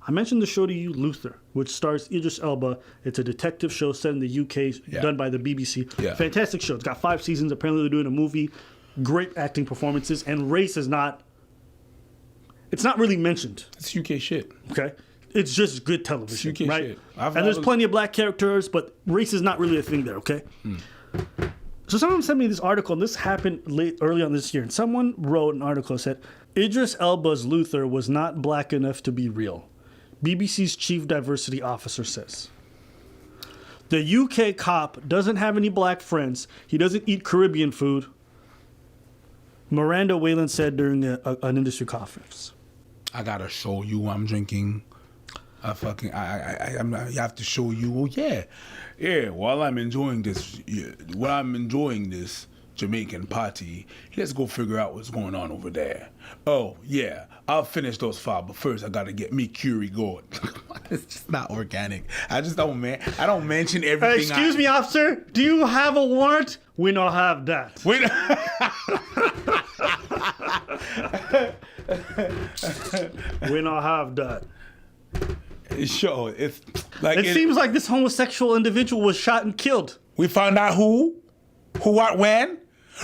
I mentioned the show to you, Luther, which stars Idris Elba. It's a detective show set in the UK, done by the BBC. Yeah. Fantastic show. It's got 5 seasons. Apparently they're doing a movie. Great acting performances. And race is not... It's not really mentioned. It's UK shit. Okay? It's just good television, It's UK right? shit. And there's plenty of black characters, but race is not really a thing there, okay? So someone sent me this article, and this happened early on this year. And someone wrote an article that said, Idris Elba's Luther was not black enough to be real. BBC's chief diversity officer says. The UK cop doesn't have any black friends. He doesn't eat Caribbean food. Miranda Whalen said during an industry conference. I gotta show you I'm drinking. You have to show you. Oh yeah. While I'm enjoying this, Jamaican party, let's go figure out what's going on over there. Oh yeah, I'll finish those 5, but first I gotta get me Curie going. It's just not organic. I just don't I don't mention everything. Excuse me, officer. Do you have a warrant? We don't have that. Wait. We don't have that. Sure, it's like It seems like this homosexual individual was shot and killed. we found out who, what, when.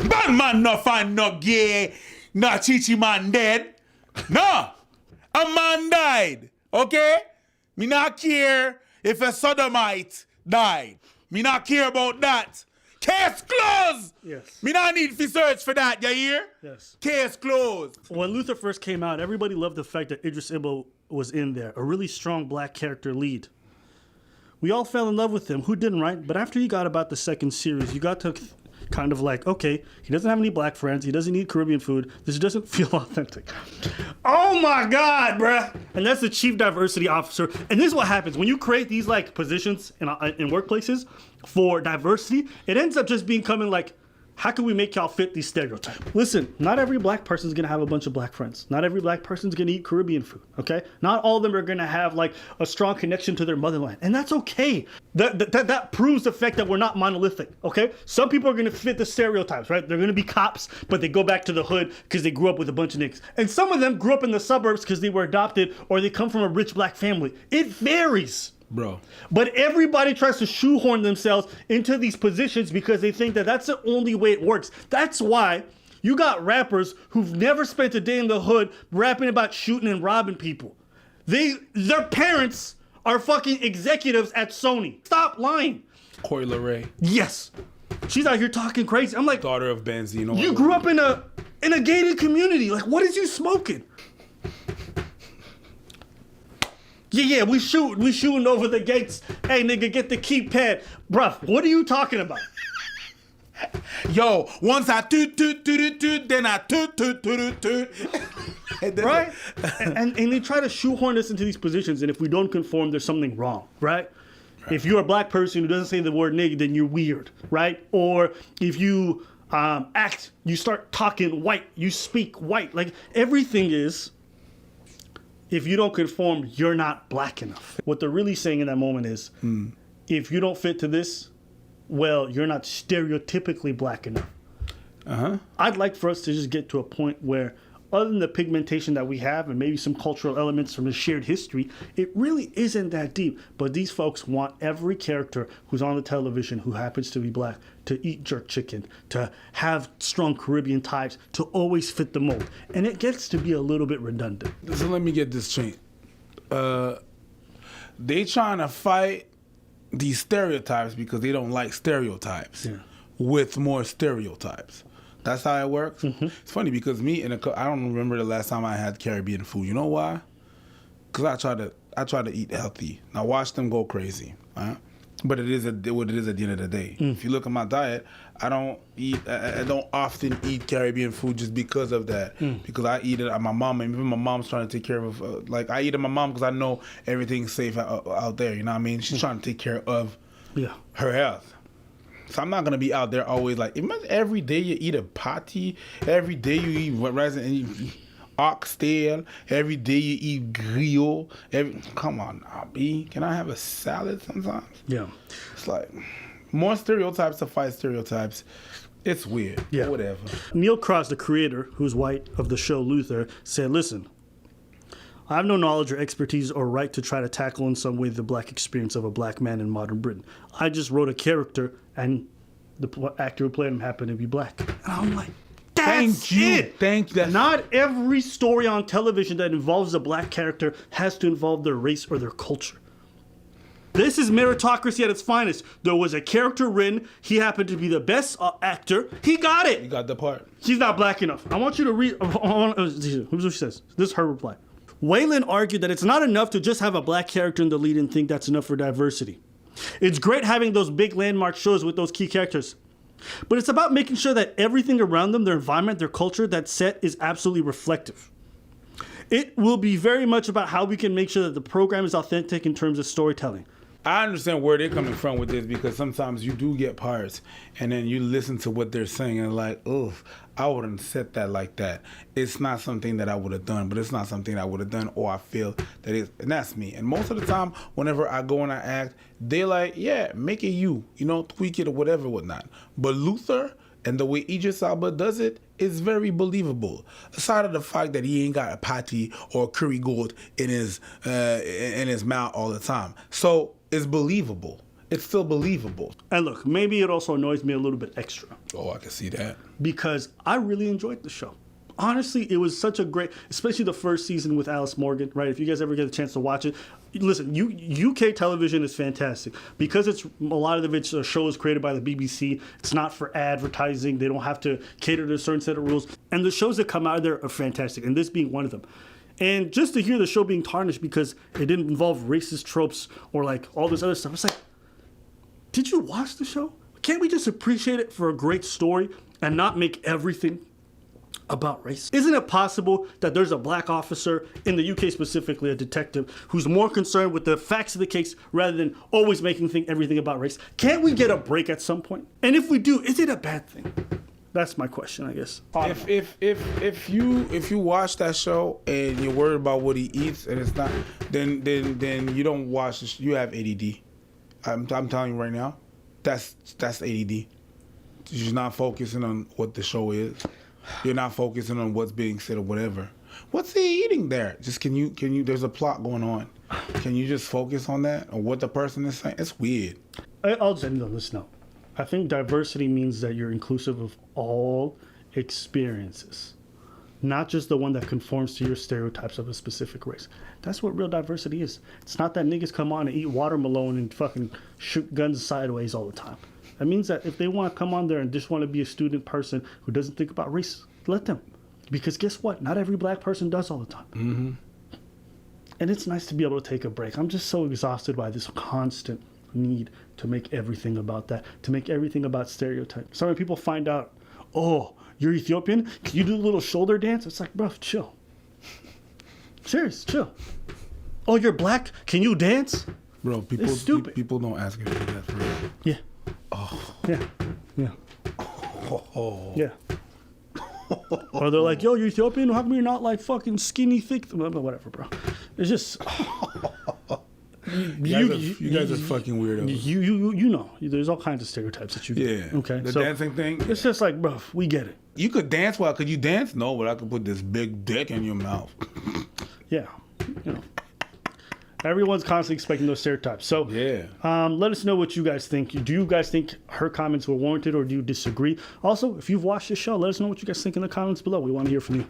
Bad man no find no gay, no chichi man dead. No, a man died. Okay, me not care if a sodomite died. Me not care about that. Case closed. Yes. Me not need to search for that. You hear? Yes. Case closed. When Luther first came out, everybody loved the fact that Idris Elba was in there, a really strong black character lead. We all fell in love with him. Who didn't, right? But after you got about the second series, you got to kind of like, okay, he doesn't have any black friends. He doesn't eat Caribbean food. This doesn't feel authentic. Oh my God, bruh. And that's the chief diversity officer. And this is what happens. When you create these like positions in workplaces for diversity, it ends up just becoming like, how can we make y'all fit these stereotypes? Listen, not every black person's gonna have a bunch of black friends. Not every black person's gonna eat Caribbean food, okay? Not all of them are gonna have like a strong connection to their motherland, and that's okay. That proves the fact that we're not monolithic, okay? Some people are gonna fit the stereotypes, right? They're gonna be cops, but they go back to the hood because they grew up with a bunch of niggas. And some of them grew up in the suburbs because they were adopted or they come from a rich black family. It varies. Bro. But everybody tries to shoehorn themselves into these positions because they think that that's the only way it works. That's why you got rappers who've never spent a day in the hood rapping about shooting and robbing people. Their parents are fucking executives at Sony. Stop lying. Coi Leray, Yes. She's out here talking crazy. I'm like, daughter of Benzino. you grew up in a gated community. Like, what is you smoking? Yeah, we shooting over the gates. Hey, nigga, get the keypad. Bruh, what are you talking about? Yo, once I toot, then I toot. Right? And they try to shoehorn us into these positions, and if we don't conform, there's something wrong, right? If you're a black person who doesn't say the word nigga, then you're weird, right? Or if you you start talking white, you speak white. Like, everything is... If you don't conform, you're not black enough. What they're really saying in that moment is, if you don't fit to this, well, you're not stereotypically black enough. I'd like for us to just get to a point where, other than the pigmentation that we have and maybe some cultural elements from a shared history, it really isn't that deep. But these folks want every character who's on the television who happens to be black to eat jerk chicken, to have strong Caribbean ties, to always fit the mold. And it gets to be a little bit redundant. So let me get this straight. They trying to fight these stereotypes because they don't like stereotypes with more stereotypes. That's how it works. It's funny because I don't remember the last time I had Caribbean food. You know why? Because I try to eat healthy. Now watch them go crazy, right? But it is what it is at the end of the day. If you look at my diet, I don't often eat Caribbean food just because of that. Because I eat it at my mom, and even my mom's trying to take care of. I eat at my mom because I know everything's safe out there. You know what I mean? She's trying to take care of her health. So I'm not gonna be out there always like. Imagine every day you eat a patty, every day you eat rice and you eat oxtail, every day you eat griot. Come on, now, B. Can I have a salad sometimes? Yeah. It's like more stereotypes to fight stereotypes. It's weird. Yeah. Whatever. Neil Cross, the creator, who's white, of the show Luther, said, listen, I have no knowledge or expertise or right to try to tackle in some way the black experience of a black man in modern Britain. I just wrote a character, and the actor who played him happened to be black. And I'm like, that's it. Thank you. Not every story on television that involves a black character has to involve their race or their culture. This is meritocracy at its finest. There was a character written. He happened to be the best actor. He got it. You got the part. He's not black enough. I want you to read. Here's what she says. This is her reply. Wayland argued that it's not enough to just have a black character in the lead and think that's enough for diversity. It's great having those big landmark shows with those key characters. But it's about making sure that everything around them, their environment, their culture, that set is absolutely reflective. It will be very much about how we can make sure that the program is authentic in terms of storytelling. I understand where they're coming from with this, because sometimes you do get parts and then you listen to what they're saying and like, oh, I wouldn't have said that like that. It's not something that I would have done, but it's not something I would have done, or I feel that it's, and that's me. And most of the time, whenever I go and I act, they like, yeah, make it you know, tweak it or whatever, whatnot. But Luther and the way Idris Elba does it is very believable. Aside of the fact that he ain't got a patty or curry gold in his mouth all the time. So it's believable. It's still believable. And look, maybe it also annoys me a little bit extra. Oh, I can see that. Because I really enjoyed the show. Honestly, it was such a great, especially the first season with Alice Morgan, right? If you guys ever get a chance to watch it, listen, UK television is fantastic because it's a lot of its shows created by the BBC. It's not for advertising. They don't have to cater to a certain set of rules. And the shows that come out of there are fantastic, and this being one of them. And just to hear the show being tarnished because it didn't involve racist tropes or like all this other stuff, it's like, did you watch the show? Can't we just appreciate it for a great story and not make everything about race? Isn't it possible that there's a black officer in the UK, specifically a detective, who's more concerned with the facts of the case rather than always making everything about race? Can't we get a break at some point? And if we do, is it a bad thing? That's my question, I guess. If you watch that show and you're worried about what he eats and it's not, then you don't watch this. You have ADD. I'm telling you right now, that's ADD. You're not focusing on what the show is. You're not focusing on what's being said or whatever. What's he eating there? Just can you? There's a plot going on. Can you just focus on that or what the person is saying? It's weird. I'll just end on this note. I think diversity means that you're inclusive of all experiences, not just the one that conforms to your stereotypes of a specific race. That's what real diversity is. It's not that niggas come on and eat watermelon and fucking shoot guns sideways all the time. That means that if they want to come on there and just want to be a student person who doesn't think about race, let them. Because guess what? Not every black person does all the time. Mm-hmm. And it's nice to be able to take a break. I'm just so exhausted by this constant need to make everything about that, to make everything about stereotypes. So when people find out, oh, you're Ethiopian, can you do a little shoulder dance? It's like, bro, chill. Serious, chill. Oh, you're black, can you dance? Bro, people It's stupid. people don't ask you to do that for real. Yeah. Oh. Yeah. Yeah. Oh. Yeah. Or they're like, yo, you're Ethiopian? How come you're not like fucking skinny, thick? Whatever, bro. It's just... You guys are fucking weirdos. You know, there's all kinds of stereotypes that you get. Yeah. Okay. The dancing thing. It's just like, bro, we get it. You could dance well. Could you dance? No, but I could put this big dick in your mouth. Yeah. You know. Everyone's constantly expecting those stereotypes. So Yeah. let us know what you guys think. Do you guys think her comments were warranted or do you disagree? Also, if you've watched this show, let us know what you guys think in the comments below. We want to hear from you.